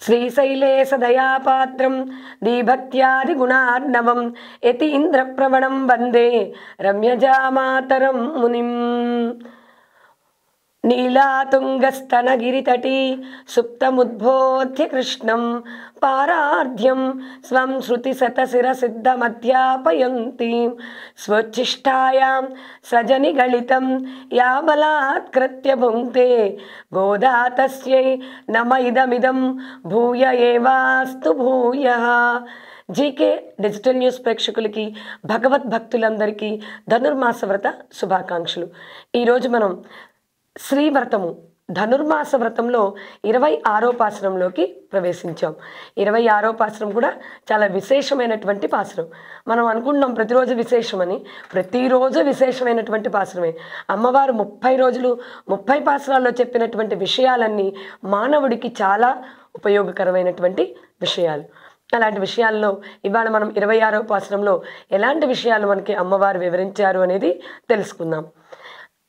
శ్రీశైలే సదయాపాత్రం దీభక్త్యాదిగుణార్ణవం యతీంద్రప్రవణం వందే రమ్యజామాతరం మునిం. నీలాతుంగస్తనగిరితటీ సుప్తముద్బోధ్య కృష్ణం పారార్ధ్యం స్వం శృతిశతశిరసిద్ధమధ్యాపయంతి స్వచ్ఛిష్టాయాం సజనిగళితం యా బలాత్కృత్య భుంక్తే గోదా తస్యై నమ ఇదమిదం భూయ ఏవాస్తు భూయః. జీకే డిజిటల్ న్యూస్ ప్రేక్షకులకి, భగవద్భక్తులందరికీ ధనుర్మాస వ్రత శుభాకాంక్షలు. ఈరోజు మనం శ్రీవ్రతము ధనుర్మాస వ్రతంలో 26వ పాసురంలోకి ప్రవేశించాం. 26వ పాసురం కూడా చాలా విశేషమైనటువంటి పాసురం. మనం అనుకుంటున్నాం ప్రతిరోజు విశేషమని, ప్రతిరోజు విశేషమైనటువంటి పాసురమే. అమ్మవారు 30 రోజులు 30 పాసురాల్లో చెప్పినటువంటి విషయాలన్నీ మానవుడికి చాలా ఉపయోగకరమైనటువంటి విషయాలు. అలాంటి విషయాల్లో ఇవాళ మనం 26వ పాసురంలో ఎలాంటి విషయాలు మనకి అమ్మవారు వివరించారు అనేది తెలుసుకుందాం.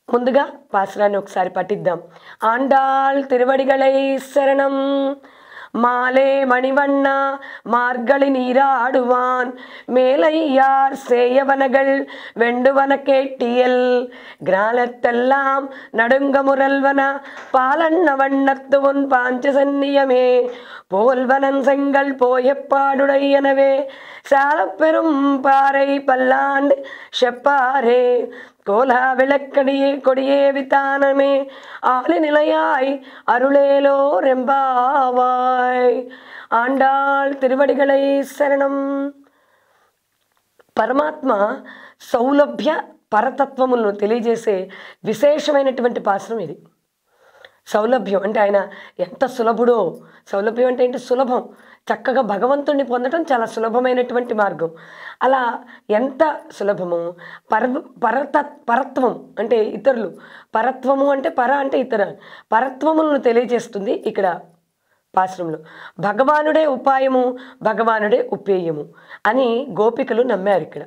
ముందుగా పాసురాన్ని ఒకసారి పఠిద్దాం. ఆండాళ్ తిరువడిగళై శరణం. மாலே மணிவண்ணா மார்கழி நீராடுவான் மேலையார் சேயவனகள் வெண்டுவன கேட்டியல் கிராலத்தெல்லாம் நடுங்க முரல்வன பாலண்ண வண்ணத்து உன் பாஞ்சசன்னியமே போல்வனன் செங்கல் போயப்பாடுடையனவே சாலப்பெரும் பாறை பல்லாண்டு செப்பாரே கோலா விளக்கடியே கொடியே வித்தானமே ஆளு நிலையாய் அருளேலோ ரெம்பாவாய். ఆండాళ్ తిరువడిగళై శరణం. పరమాత్మ సౌలభ్య పరతత్వములను తెలియజేసే విశేషమైనటువంటి పాసురం ఇది. సౌలభ్యం అంటే ఆయన ఎంత సులభుడో. సౌలభ్యం అంటే ఏంటి? సులభం. చక్కగా భగవంతుణ్ణి పొందడం చాలా సులభమైనటువంటి మార్గం. అలా ఎంత సులభము. పరత్వం అంటే ఇతరులు, పరత్వము అంటే పర అంటే ఇతర, పరత్వములను తెలియజేస్తుంది ఇక్కడ పాశ్రంలో. భగవానుడే ఉపాయము, భగవానుడే ఉపేయము అని గోపికలు నమ్మారు ఇక్కడ.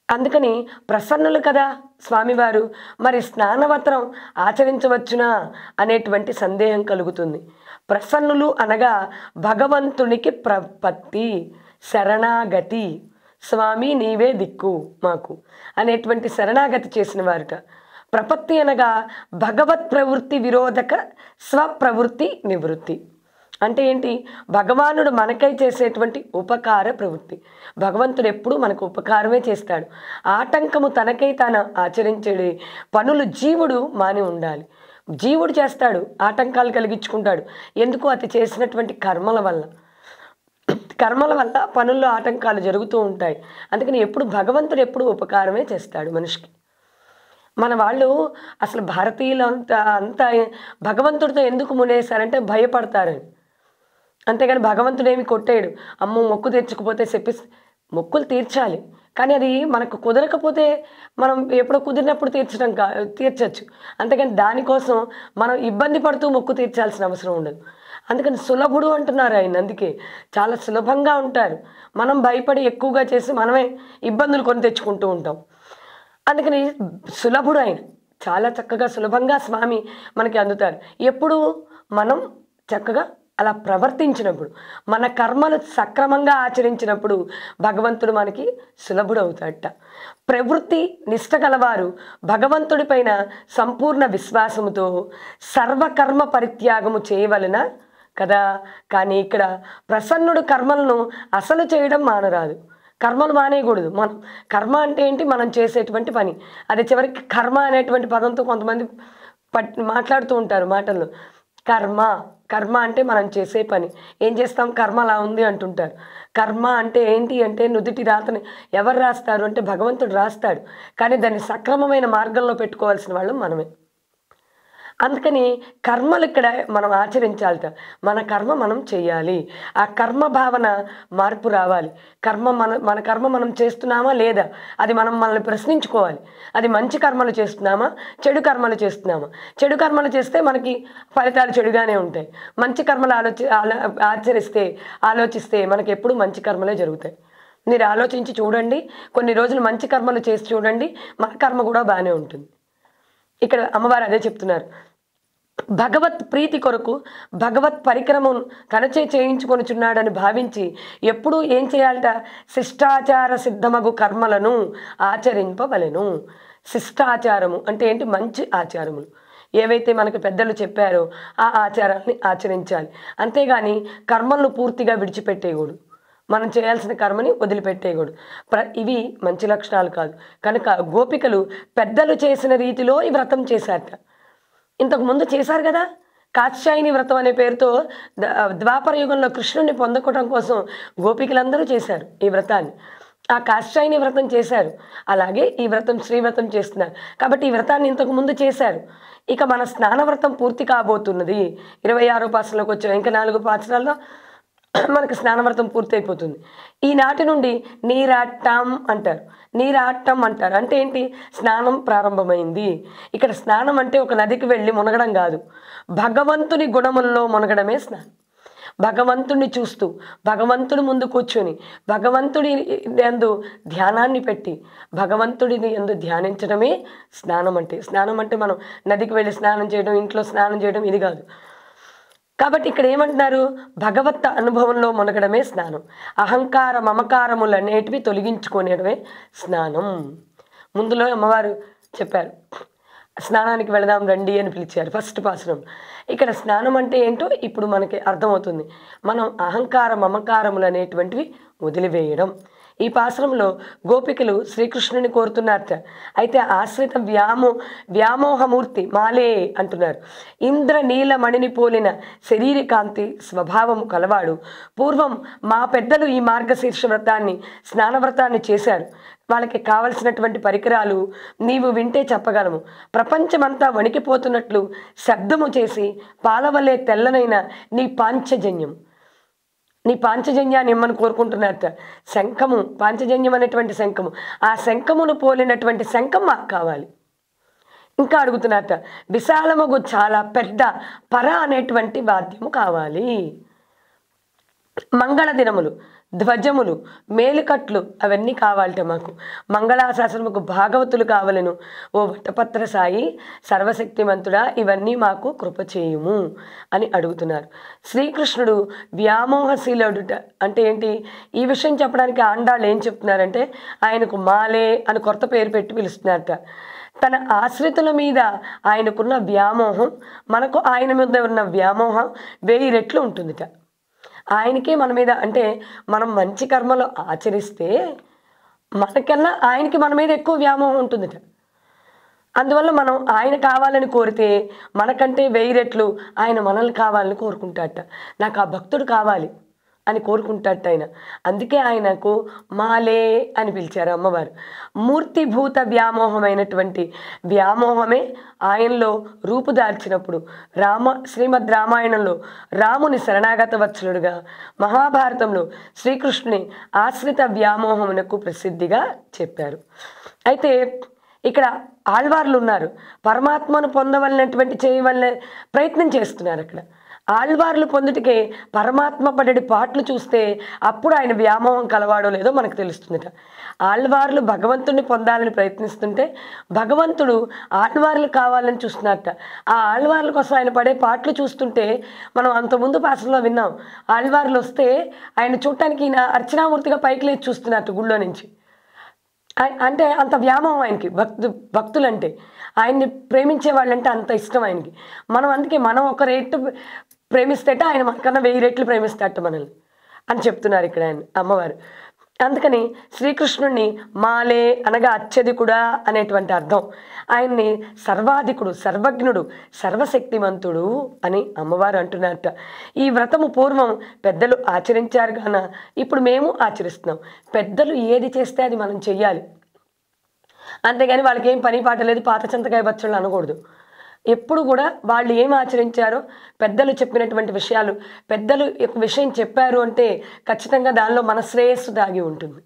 అందుకని ప్రసన్నులు కదా స్వామివారు, మరి స్నానవత్రం ఆచరించవచ్చునా అనేటువంటి సందేహం కలుగుతుంది. ప్రసన్నులు అనగా భగవంతునికి ప్రపత్తి, శరణాగతి, స్వామి నీవే దిక్కు మాకు అనేటువంటి శరణాగతి చేసిన వారుట. ప్రపత్తి అనగా భగవత్ ప్రవృత్తి విరోధక స్వప్రవృత్తి నివృత్తి. అంటే ఏంటి? భగవానుడు మనకై చేసేటువంటి ఉపకార ప్రవృత్తి. భగవంతుడు ఎప్పుడూ మనకు ఉపకారమే చేస్తాడు. ఆటంకము తనకై తాను ఆచరించే పనులు జీవుడు మాని ఉండాలి. జీవుడు చేస్తాడు, ఆటంకాలు కలిగించుకుంటాడు. ఎందుకు? అతి చేసినటువంటి కర్మల వల్ల. కర్మల వల్ల పనుల్లో ఆటంకాలు జరుగుతూ ఉంటాయి. అందుకని ఎప్పుడు భగవంతుడు ఎప్పుడు ఉపకారమే చేస్తాడు మనిషికి. మన వాళ్ళు అసలు భారతీయులు అంతా భగవంతుడితో ఎందుకు మునేశారంటే భయపడతారని. అంతేగాని భగవంతుడు ఏమి కొట్టాడు. అమ్మో మొక్కు తీర్చకపోతే మొక్కులు తీర్చాలి, కానీ అది మనకు కుదరకపోతే మనం ఎప్పుడో కుదిరినప్పుడు తీర్చచ్చు. అంతేగాని దానికోసం మనం ఇబ్బంది పడుతూ మొక్కు తీర్చాల్సిన అవసరం ఉండదు. అందుకని సులభుడు అంటున్నారు ఆయన. అందుకే చాలా సులభంగా ఉంటారు. మనం భయపడి ఎక్కువగా చేసి మనమే ఇబ్బందులు కొని తెచ్చుకుంటూ ఉంటాం. అందుకని సులభుడు ఆయన. చాలా చక్కగా సులభంగా స్వామి మనకి అందుతారు. ఎప్పుడు మనం చక్కగా అలా ప్రవర్తించినప్పుడు, మన కర్మలు సక్రమంగా ఆచరించినప్పుడు భగవంతుడు మనకి సులభుడు అవుతాడట. ప్రవృత్తి నిష్ట గలవారు భగవంతుడిపైన సంపూర్ణ విశ్వాసముతో సర్వకర్మ పరిత్యాగము చేయవలన కదా. కానీ ఇక్కడ ప్రసన్నుడు కర్మలను అసలు చేయడం మానరాదు. కర్మలు మానేయకూడదు. మనం కర్మ అంటే ఏంటి? మనం చేసేటువంటి పని. అది చివరికి కర్మ అనేటువంటి పదంతో కొంతమంది మాట్లాడుతూ ఉంటారు మాటల్లో. కర్మ కర్మ అంటే మనం చేసే పని. ఏం చేస్తాం? కర్మ అలా ఉంది అంటుంటారు. కర్మ అంటే ఏంటి అంటే నుదుటి రాతని ఎవరు రాస్తారు అంటే భగవంతుడు రాస్తాడు. కానీ దాన్ని సక్రమమైన మార్గంలో పెట్టుకోవాల్సిన వాళ్ళు మనమే. అందుకని కర్మలు ఇక్కడ మనం ఆచరించాలట. మన కర్మ మనం చేయాలి. ఆ కర్మ భావన మార్పు రావాలి. మన కర్మ మనం చేస్తున్నామా లేదా అది మనం మనల్ని ప్రశ్నించుకోవాలి. అది మంచి కర్మలు చేస్తున్నామా, చెడు కర్మలు చేస్తున్నామా? చెడు కర్మలు చేస్తే మనకి ఫలితాలు చెడుగానే ఉంటాయి. మంచి కర్మలు ఆలోచిస్తే మనకి ఎప్పుడు మంచి కర్మలే జరుగుతాయి. మీరు ఆలోచించి చూడండి, కొన్ని రోజులు మంచి కర్మలు చేసి చూడండి, మన కర్మ కూడా బాగానే ఉంటుంది. ఇక్కడ అమ్మవారు అదే చెప్తున్నారు. భగవత్ ప్రీతి కొరకు భగవత్ పరిక్రమం తనచే చేయించుకొనుచున్నాడని భావించి ఎప్పుడూ ఏం చేయాలట? శిష్టాచార సిద్ధమగు కర్మలను ఆచరింపవలెను. శిష్టాచారము అంటే ఏంటి? మంచి ఆచారములు ఏవైతే మనకు పెద్దలు చెప్పారో ఆ ఆచారాన్ని ఆచరించాలి. అంతేగాని కర్మలను పూర్తిగా విడిచిపెట్టేయకూడదు. మనం చేయాల్సిన కర్మని వదిలిపెట్టేయకూడదు. ఇవి మంచి లక్షణాలు కాదు. కనుక గోపికలు పెద్దలు చేసిన రీతిలో ఈ వ్రతం చేశారట. ఇంతకు ముందు చేశారు కదా, కాత్యాయని వ్రతం అనే పేరుతో ద్వాపర యుగంలో కృష్ణుడిని పొందుకోవడం కోసం గోపికలందరూ చేశారు ఈ వ్రతాన్ని. ఆ కాత్యాయని వ్రతం చేశారు, అలాగే ఈ వ్రతం శ్రీవ్రతం చేస్తున్నారు. కాబట్టి ఈ వ్రతాన్ని ఇంతకు ముందు చేశారు. ఇక మన స్నాన వ్రతం పూర్తి కాబోతున్నది. 26వ పాసరంలోకి వచ్చాం. ఇంకా 4 పాసరాల్లో మనకు స్నానవ్రతం పూర్తయిపోతుంది. ఈనాటి నుండి నీరాట్టం అంటారు. నీరాట్టం అంటారు అంటే ఏంటి? స్నానం ప్రారంభమైంది. ఇక్కడ స్నానం అంటే ఒక నదికి వెళ్ళి మునగడం కాదు, భగవంతుని గుణముల్లో మునగడమే స్నానం. భగవంతుడిని చూస్తూ భగవంతుడి ముందు కూర్చొని భగవంతుడి యందు ధ్యానాన్ని పెట్టి భగవంతుడిని యందు ధ్యానించడమే స్నానం అంటే. స్నానం అంటే మనం నదికి వెళ్ళి స్నానం చేయడం, ఇంట్లో స్నానం చేయడం ఇది కాదు. కాబట్టి ఇక్కడ ఏమంటున్నారు? భగవత్ అనుభవంలో మునగడమే స్నానం. అహంకార మమకారములు అనేటివి తొలగించుకునేడమే స్నానం. ముందులో అమ్మవారు చెప్పారు, స్నానానికి వెళదాం రండి అని పిలిచారు ఫస్ట్ పాసరం. ఇక్కడ స్నానం అంటే ఏంటో ఇప్పుడు మనకి అర్థమవుతుంది. మనం అహంకార మమకారములు అనేటువంటివి వదిలివేయడం. ఈ పాసరంలో గోపికలు శ్రీకృష్ణుని కోరుతున్నారట. అయితే ఆశ్రిత వ్యామోహమూర్తి మాలే అంటున్నారు. ఇంద్ర నీలమణిని పోలిన శరీర కాంతి స్వభావం కలవాడు. పూర్వం మా పెద్దలు ఈ మార్గశీర్ష వ్రతాన్ని స్నానవ్రతాన్ని చేశారు. వాళ్ళకి కావలసినటువంటి పరికరాలు నీవు వింటే చెప్పగలము. ప్రపంచమంతా వణికిపోతున్నట్లు శబ్దము చేసి పాలవలే తెల్లనైన నీ పాంచజన్యాన్ని ఇమ్మని కోరుకుంటున్నారట. శంఖము, పాంచజన్యం అనేటువంటి శంఖము, ఆ శంఖమును పోలినటువంటి శంఖం మాకు కావాలి. ఇంకా అడుగుతున్నారట, విశాలముగు చాలా పెద్ద పర అనేటువంటి వాద్యము కావాలి. మంగళ దినములు, ధ్వజములు, మేలుకట్లు అవన్నీ కావాలట మాకు. మంగళాశాసనముకు భాగవతులు కావలను. ఓ వటపత్ర సాయి సర్వశక్తిమంతుడా ఇవన్నీ మాకు కృప చేయుము అని అడుగుతున్నారు. శ్రీకృష్ణుడు వ్యామోహశీలుడుట అంటే ఏంటి? ఈ విషయం చెప్పడానికి ఆండాళ్ళు ఏం చెప్తున్నారంటే ఆయనకు మాలే అని కొత్త పేరు పెట్టి పిలుస్తున్నారట. తన ఆశ్రితుల మీద ఆయనకున్న వ్యామోహం మనకు ఆయన మీద ఉన్న వ్యామోహం 1000 రెట్లు ఉంటుందిట. ఆయనకే మన మీద అంటే మనం మంచి కర్మలు ఆచరిస్తే మనకన్నా ఆయనకి మన మీద ఎక్కువ వ్యామోహం ఉంటుందిట. అందువల్ల మనం ఆయన కావాలని కోరితే మనకంటే 1000 రెట్లు ఆయన మనల్ని కావాలని కోరుకుంటాడట. నాకు ఆ భక్తుడు కావాలి అని కోరుకుంటాడట ఆయన. అందుకే ఆయనకు మాలే అని పిలిచారు అమ్మవారు. మూర్తిభూత వ్యామోహమైనటువంటి వ్యామోహమే ఆయనలో రూపుదాల్చినప్పుడు శ్రీమద్ రామాయణంలో రాముని శరణాగత వత్సలుడుగా, మహాభారతంలో శ్రీకృష్ణుని ఆశ్రిత వ్యామోహమునకు ప్రసిద్ధిగా చెప్పారు. అయితే ఇక్కడ ఆళ్వార్లు ఉన్నారు, పరమాత్మను పొందవలనటువంటి చేయవలన ప్రయత్నం చేస్తున్నారు. అక్కడ ఆళ్వార్లు పొందుటికే పరమాత్మ పడడి పాటలు చూస్తే అప్పుడు ఆయన వ్యామోహం కలవాడో లేదో మనకు తెలుస్తుందట. ఆళ్వార్లు భగవంతుడిని పొందాలని ప్రయత్నిస్తుంటే భగవంతుడు ఆళ్వార్లు కావాలని చూస్తున్నారట. ఆ ఆళ్వార్ల కోసం ఆయన పడే పాటలు చూస్తుంటే మనం అంతకుముందు పాసంలో విన్నాం, ఆళ్వార్లు వస్తే ఆయన చూడటానికి ఈయన అర్చనామూర్తిగా పైకి లేచి చూస్తున్నట్టు గుళ్ళో నుంచి. అంటే అంత వ్యామోహం ఆయనకి భక్తులంటే, ఆయన్ని ప్రేమించే వాళ్ళంటే అంత ఇష్టం ఆయనకి. అందుకే మనం ఒక రేటు ప్రేమిస్తేట ఆయన మనకన్నా 1000 రెట్లు ప్రేమిస్తాట మనల్ని అని చెప్తున్నారు ఇక్కడ ఆయన అమ్మవారు. అందుకని శ్రీకృష్ణుడిని మాలే అనగా అత్యధికుడా అనేటువంటి అర్థం. ఆయన్ని సర్వాధికుడు, సర్వజ్ఞుడు, సర్వశక్తిమంతుడు అని అమ్మవారు అంటున్నారట. ఈ వ్రతము పూర్వం పెద్దలు ఆచరించారు కాన ఇప్పుడు మేము ఆచరిస్తున్నాం. పెద్దలు ఏది చేస్తే అది మనం చెయ్యాలి, అంతేగాని వాళ్ళకి ఏం పని పాట లేదు పాత చింతకాయ బచ్చళ్ళు అనకూడదు. ఎప్పుడు కూడా వాళ్ళు ఏం ఆచరించారో పెద్దలు చెప్పినటువంటి విషయాలు, పెద్దలు ఒక విషయం చెప్పారు అంటే ఖచ్చితంగా దానిలో మన శ్రేయస్సు దాగి ఉంటుంది.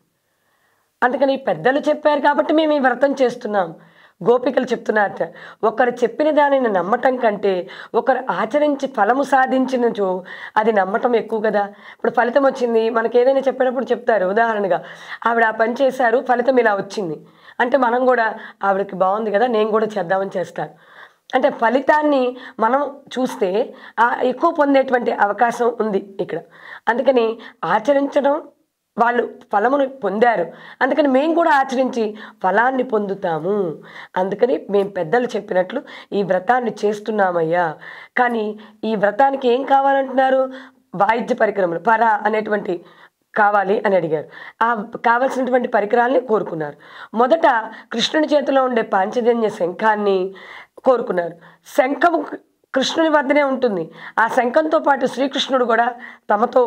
అందుకని పెద్దలు చెప్పారు కాబట్టి మేము ఈ వ్రతం చేస్తున్నాం. గోపికలు చెప్తున్నారట, ఒకరు చెప్పిన దానిని నమ్మటం కంటే ఒకరు ఆచరించి ఫలము సాధించినచో అది నమ్మటం ఎక్కువ కదా. ఇప్పుడు ఫలితం వచ్చింది, మనకి ఏదైనా చెప్పేటప్పుడు చెప్తారు. ఉదాహరణగా ఆవిడ ఆ పని చేశారు, ఫలితం ఇలా వచ్చింది అంటే మనం కూడా ఆవిడకి బాగుంది కదా నేను కూడా చేద్దామని చేస్తాను. అంటే ఫలితాన్ని మనం చూస్తే ఎక్కువ పొందేటువంటి అవకాశం ఉంది ఇక్కడ. అందుకని ఆచరించడం, వాళ్ళు ఫలమును పొందారు, అందుకని మేము కూడా ఆచరించి ఫలాన్ని పొందుతాము. అందుకని మేము పెద్దలు చెప్పినట్లు ఈ వ్రతాన్ని చేస్తున్నామయ్యా. కానీ ఈ వ్రతానికి ఏం కావాలంటున్నారు? వాయిద్య పరికరములు, పర అనేటువంటి కావాలి అని అడిగారు. ఆ కావలసినటువంటి పరికరాల్ని కోరుకున్నారు. మొదట కృష్ణుని చేతిలో ఉండే పాంచజన్య శంఖాన్ని కోరుకున్నారు. శంఖము కృష్ణుని వద్దనే ఉంటుంది. ఆ శంఖంతో పాటు శ్రీకృష్ణుడు కూడా తమతో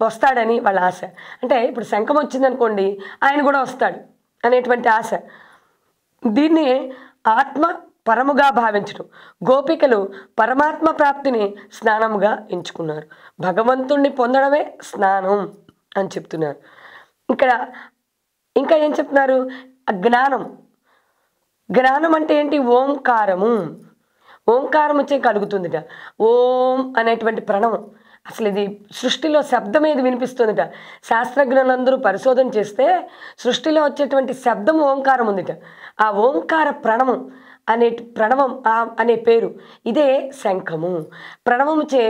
వస్తాడని వాళ్ళ ఆశ. అంటే ఇప్పుడు శంఖం వచ్చిందనుకోండి, ఆయన కూడా వస్తాడు అనేటువంటి ఆశ. దీన్ని ఆత్మ పరముగా భావించడం. గోపికలు పరమాత్మ ప్రాప్తిని స్నానముగా ఎంచుకున్నారు. భగవంతుణ్ణి పొందడమే స్నానం అని చెప్తున్నారు. ఇక్కడ ఇంకా ఏం చెప్తున్నారు? జ్ఞానం. జ్ఞానం అంటే ఏంటి? ఓంకారము. ఓంకారం వచ్చే కలుగుతుందిట. ఓం అనేటువంటి ప్రణవం. అసలు ఇది సృష్టిలో శబ్దం ఏది వినిపిస్తుందిట. శాస్త్రజ్ఞులందరూ పరిశోధన చేస్తే సృష్టిలో వచ్చేటువంటి శబ్దం ఓంకారం ఉందిట. ఆ ఓంకార ప్రణవం ప్రణవం అనే పేరు, ఇదే శంఖము. ప్రణవముచే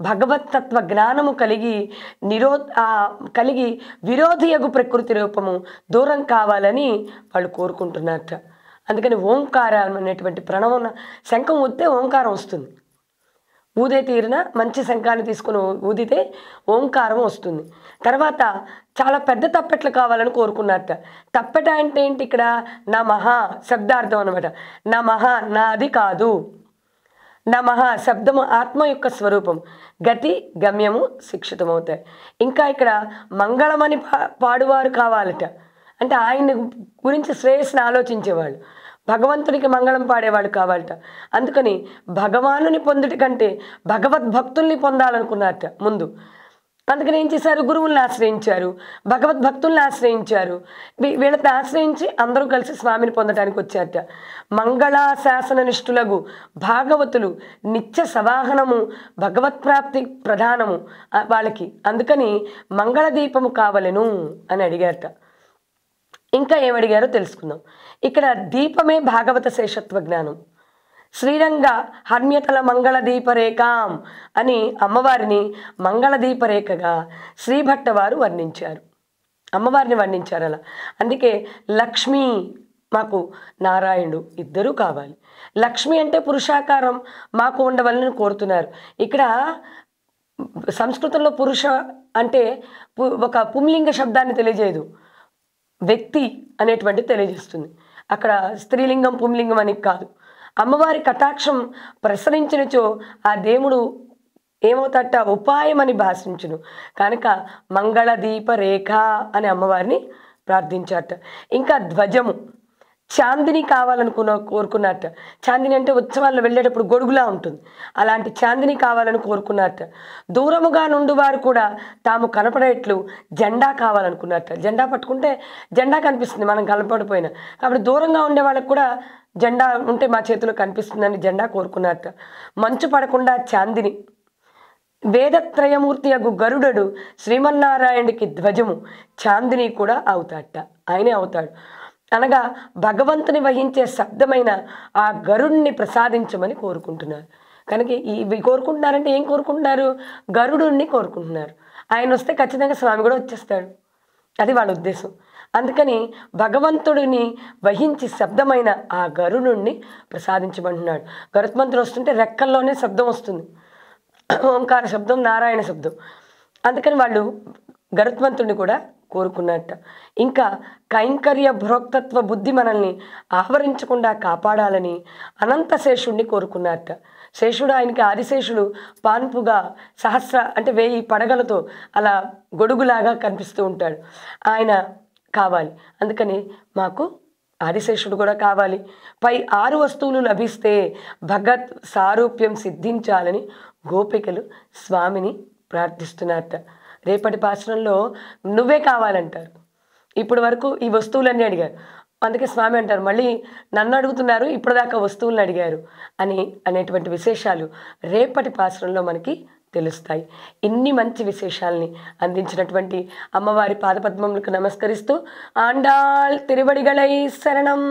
భగవత్తత్వ జ్ఞానము కలిగి విరోధియగు ప్రకృతి రూపము దూరం కావాలని వాళ్ళు కోరుకుంటున్నారట. అందుకని ఓంకారం అనేటువంటి ప్రణవం, శంఖం ఊదితే ఓంకారం వస్తుంది. ఊదే తీరిన మంచి శంఖాన్ని తీసుకుని ఊదితే ఓంకారం వస్తుంది. తర్వాత చాలా పెద్ద తప్పెట్లు కావాలని కోరుకున్నారట. తప్పెట అంటే ఏంటి? ఇక్కడ నమః శబ్దార్థం అనమాట. నమః నాది కాదు. నమః శబ్దము ఆత్మ యొక్క స్వరూపం. గతి గమ్యము శిక్షితమవుతాయి. ఇంకా ఇక్కడ మంగళమని పాడువారు కావాలట. అంటే ఆయన గురించి శ్రేయస్సుని ఆలోచించేవాళ్ళు, భగవంతునికి మంగళం పాడేవాళ్ళు కావాలట. అందుకని భగవానుని పొందుటి కంటే భగవద్భక్తుల్ని పొందాలనుకున్నారట ముందు. అందుకని ఏం చేశారు? గురువుల్ని ఆశ్రయించారు, భగవద్భక్తుల్ని ఆశ్రయించారు. వీళ్ళని ఆశ్రయించి అందరూ కలిసి స్వామిని పొందడానికి వచ్చారట. మంగళాశాసన నిష్ఠులకు భాగవతులు నిత్య సవాహనము, భగవత్ప్రాప్తి ప్రధానము వాళ్ళకి. అందుకని మంగళదీపము కావలెను అని అడిగారట. ఇంకా ఏమడిగారో తెలుసుకుందాం. ఇక్కడ దీపమే భాగవత శేషత్వ జ్ఞానం. శ్రీరంగ హర్మ్యతల మంగళ దీపరేఖాం అని అమ్మవారిని మంగళ దీపరేఖగా శ్రీభట్ట వారు వర్ణించారు. అమ్మవారిని వర్ణించారు అలా. అందుకే లక్ష్మి, మాకు నారాయణుడు ఇద్దరూ కావాలి. లక్ష్మి అంటే పురుషాకారం మాకు ఉండవాలని కోరుతున్నారు. ఇక్కడ సంస్కృతంలో పురుష అంటే ఒక పుంలింగ శబ్దాన్ని తెలియజేయదు, వ్యక్తి అనేటువంటి తెలియజేస్తుంది. అక్కడ స్త్రీలింగం పుంలింగం అని కాదు. అమ్మవారి కటాక్షం ప్రసరించినచో ఆ దేవుడు ఏమవుతాట? ఉపాయం అని భాషించును. కనుక మంగళ దీప రేఖ అని అమ్మవారిని ప్రార్థించారట. ఇంకా ధ్వజము, చాందిని కోరుకున్నట్ట. చాందిని అంటే ఉత్సవాల్లో వెళ్ళేటప్పుడు గొడుగులా ఉంటుంది, అలాంటి చాందిని కావాలని కోరుకున్నట్ట. దూరముగా నుండి వారు కూడా తాము కనపడేట్లు జెండా కావాలనుకున్నట్ట. జెండా పట్టుకుంటే జెండా కనిపిస్తుంది మనం కనపడిపోయినా, కాబట్టి దూరంగా ఉండే వాళ్ళకు కూడా జెండా ఉంటే మా చేతిలో కనిపిస్తుందని జెండా కోరుకున్నట్ట. మంచు పడకుండా చాందిని. వేదత్రయమూర్తి అగు గరుడడు శ్రీమన్నారాయణుడికి ధ్వజము, చాందిని కూడా అవుతాడట, ఆయనే అవుతాడు. అనగా భగవంతుని వహించే శబ్దమైన ఆ గరుడిని ప్రసాదించమని కోరుకుంటున్నారు. కనుక ఇవి కోరుకుంటున్నారంటే ఏం కోరుకుంటున్నారు? గరుడుని కోరుకుంటున్నారు. ఆయన వస్తే ఖచ్చితంగా స్వామి కూడా వచ్చేస్తాడు, అది వాళ్ళ ఉద్దేశం. అందుకని భగవంతుడిని వహించి శబ్దమైన ఆ గరుడుని ప్రసాదించమంటున్నాడు. గరుత్మంతుడు వస్తుంటే రెక్కల్లోనే శబ్దం వస్తుంది, ఓంకార శబ్దం, నారాయణ శబ్దం. అందుకని వాళ్ళు గరుత్మంతుడిని కూడా కోరుకున్నట్ట. ఇంకా కైంకర్య భోక్తత్వ బుద్ధి మనల్ని ఆవరించకుండా కాపాడాలని అనంత శేషుడిని కోరుకున్నట్ట. శేషుడు ఆయనకి ఆదిశేషుడు పాన్పుగా సహస్ర అంటే 1000 పడగలతో అలా గొడుగులాగా కనిపిస్తూ ఉంటాడు, ఆయన కావాలి. అందుకని మాకు ఆదిశేషుడు కూడా కావాలి. పై 6 వస్తువులు లభిస్తే భగత్ సారూప్యం సిద్ధించాలని గోపికలు స్వామిని ప్రార్థిస్తున్నారట. రేపటి పాశ్రంలో నువ్వే కావాలంటారు. ఇప్పటి వరకు ఈ వస్తువులన్నీ అడిగారు, అందుకే స్వామి అంటారు మళ్ళీ నన్ను అడుగుతున్నారు, ఇప్పటిదాకా వస్తువులను అడిగారు అనేటువంటి విశేషాలు రేపటి పాశ్రంలో మనకి తెలుస్తాయి. ఇన్ని మంచి విశేషాలని అందించినటువంటి అమ్మవారి పాదపద్మములకు నమస్కరిస్తూ ఆండాళ్ తిరువడిగళై శరణం.